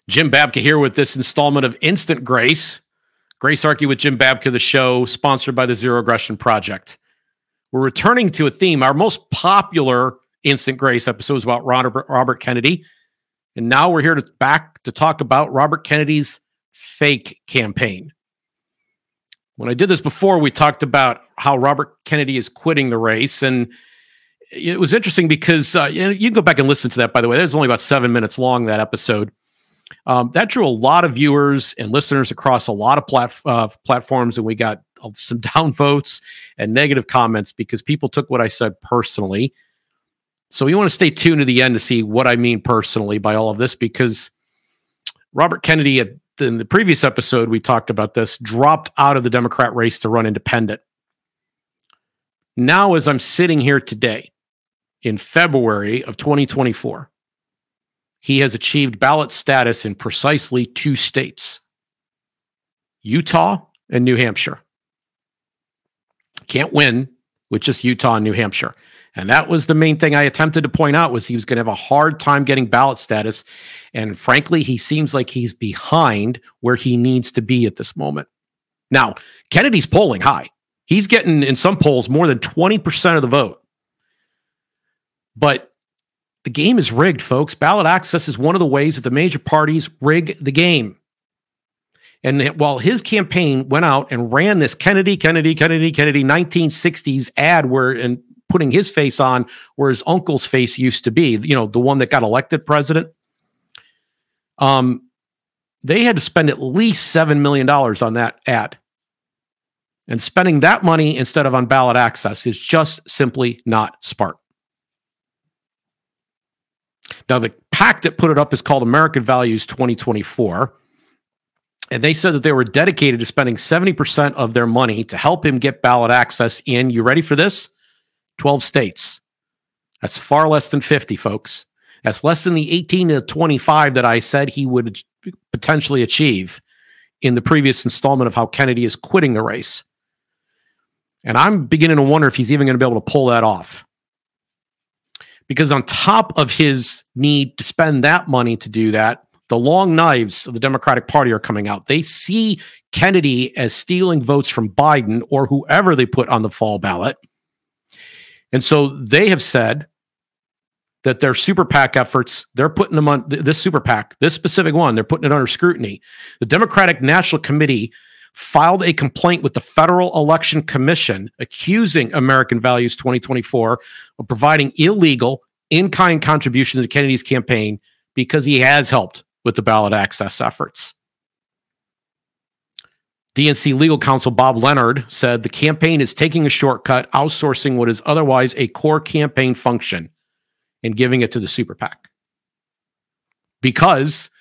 Jim Babka here with this installment of Instant Grace. Grace Archie with Jim Babka, the show sponsored by the Zero Aggression Project. We're returning to a theme. Our most popular Instant Grace episode was about Robert Kennedy. And now we're here back to talk about Robert Kennedy's fake campaign. When I did this before, we talked about how Robert Kennedy is quitting the race. And it was interesting because you can go back and listen to that, by the way. It was only about 7 minutes long, that episode. That drew a lot of viewers and listeners across a lot of platforms, and we got some downvotes and negative comments because people took what I said personally. So you want to stay tuned to the end to see what I mean personally by all of this, because Robert Kennedy, in the previous episode, we talked about this, dropped out of the Democrat race to run independent. Now, as I'm sitting here today in February of 2024, he has achieved ballot status in precisely 2 states, Utah and New Hampshire. Can't win with just Utah and New Hampshire. And that was the main thing I attempted to point out, was he was going to have a hard time getting ballot status. And frankly, he seems like he's behind where he needs to be at this moment. Now, Kennedy's polling high. He's getting, in some polls, more than 20% of the vote. But the game is rigged, folks. Ballot access is one of the ways that the major parties rig the game. And while his campaign went out and ran this Kennedy 1960s ad and putting his face on where his uncle's face used to be, you know, the one that got elected president, they had to spend at least $7 million on that ad. And spending that money instead of on ballot access is just simply not smart. Now, the PAC that put it up is called American Values 2024. And they said that they were dedicated to spending 70% of their money to help him get ballot access in, you ready for this? 12 states. That's far less than 50, folks. That's less than the 18 to 25 that I said he would potentially achieve in the previous installment of how Kennedy is quitting the race. And I'm beginning to wonder if he's even going to be able to pull that off. Because on top of his need to spend that money to do that, the long knives of the Democratic Party are coming out. They see Kennedy as stealing votes from Biden or whoever they put on the fall ballot. And so they have said that their Super PAC efforts, they're putting them on this Super PAC, this specific one, they're putting it under scrutiny. The Democratic National Committee filed a complaint with the Federal Election Commission accusing American Values 2024 of providing illegal in-kind contributions to Kennedy's campaign because he has helped with the ballot access efforts. DNC legal counsel Bob Leonard said the campaign is taking a shortcut, outsourcing what is otherwise a core campaign function and giving it to the Super PAC. Because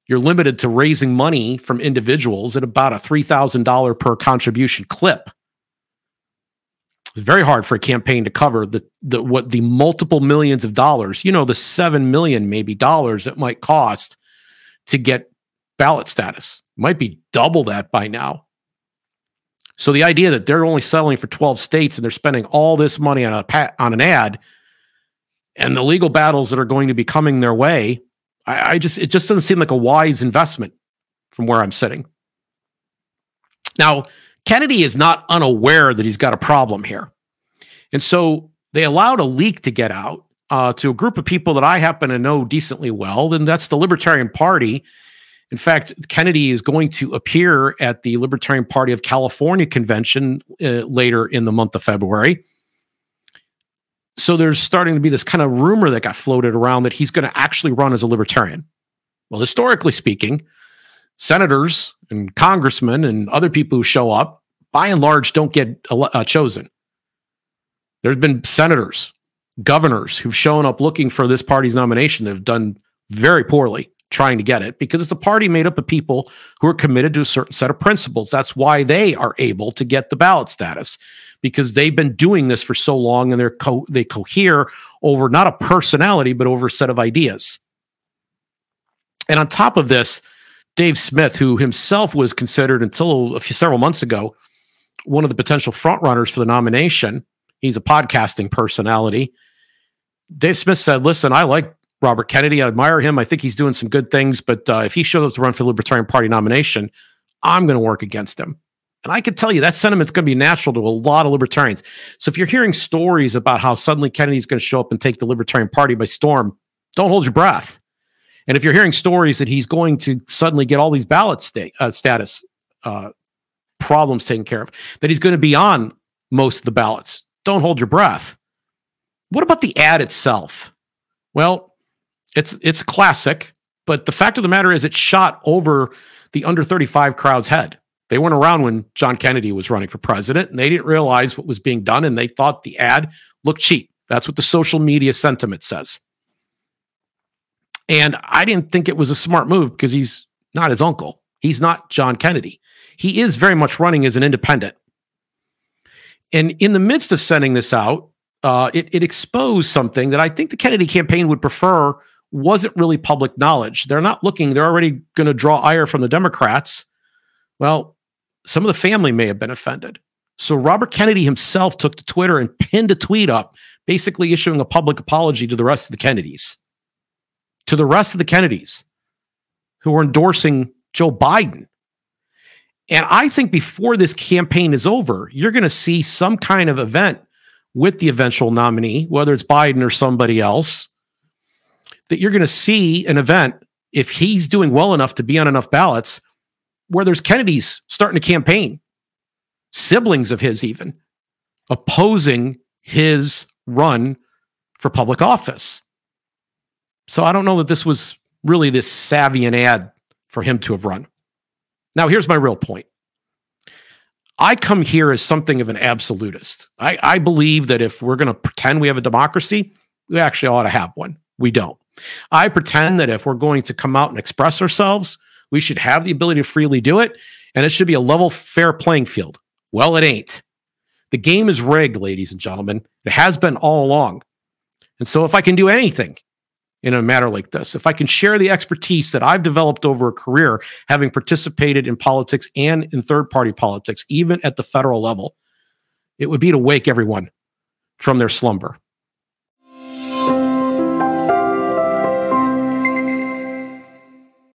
you're limited to raising money from individuals at about a $3,000 per contribution clip. It's very hard for a campaign to cover the multiple millions of dollars, you know, the 7 million maybe dollars it might cost to get ballot status. It might be double that by now. So the idea that they're only settling for 12 states and they're spending all this money on an ad, and the legal battles that are going to be coming their way, it just doesn't seem like a wise investment from where I'm sitting. Now, Kennedy is not unaware that he's got a problem here. And so they allowed a leak to get out to a group of people that I happen to know decently well, and that's the Libertarian Party. In fact, Kennedy is going to appear at the Libertarian Party of California convention later in the month of February. So there's starting to be this kind of rumor that got floated around that he's going to actually run as a libertarian. Well, historically speaking, senators and congressmen and other people who show up, by and large, don't get chosen. There's been senators, governors who've shown up looking for this party's nomination that have done very poorly trying to get it, because it's a party made up of people who are committed to a certain set of principles. That's why they are able to get the ballot status, because they've been doing this for so long, and they cohere over not a personality, but over a set of ideas. And on top of this, Dave Smith, who himself was considered until several months ago one of the potential frontrunners for the nomination, he's a podcasting personality. Dave Smith said, listen, I like Robert Kennedy. I admire him. I think he's doing some good things. But if he shows up to run for the Libertarian Party nomination, I'm going to work against him. And I can tell you that sentiment's going to be natural to a lot of libertarians. So if you're hearing stories about how suddenly Kennedy's going to show up and take the Libertarian Party by storm, don't hold your breath. And if you're hearing stories that he's going to suddenly get all these ballot status problems taken care of, that he's going to be on most of the ballots, don't hold your breath. What about the ad itself? Well, it's classic, but the fact of the matter is it shot over the under 35 crowd's head. They weren't around when John Kennedy was running for president, and they didn't realize what was being done, and they thought the ad looked cheap. That's what the social media sentiment says. And I didn't think it was a smart move because he's not his uncle. He's not John Kennedy. He is very much running as an independent. And in the midst of sending this out, it exposed something that I think the Kennedy campaign would prefer wasn't really public knowledge. They're not looking. They're already going to draw ire from the Democrats. Well, some of the family may have been offended. So Robert Kennedy himself took to Twitter and pinned a tweet up, basically issuing a public apology to the rest of the Kennedys. To the rest of the Kennedys who are endorsing Joe Biden. And I think before this campaign is over, you're going to see some kind of event with the eventual nominee, whether it's Biden or somebody else, that you're going to see an event, if he's doing well enough to be on enough ballots, where there's Kennedys starting to campaign, siblings of his even, opposing his run for public office. So I don't know that this was really this savvy an ad for him to have run. Now, here's my real point. I come here as something of an absolutist. I believe that if we're going to pretend we have a democracy, we actually ought to have one. We don't. I pretend that if we're going to come out and express ourselves, we should have the ability to freely do it, and it should be a level, fair playing field. Well, it ain't. The game is rigged, ladies and gentlemen. It has been all along. And so if I can do anything in a matter like this, if I can share the expertise that I've developed over a career, having participated in politics and in third-party politics, even at the federal level, it would be to wake everyone from their slumber.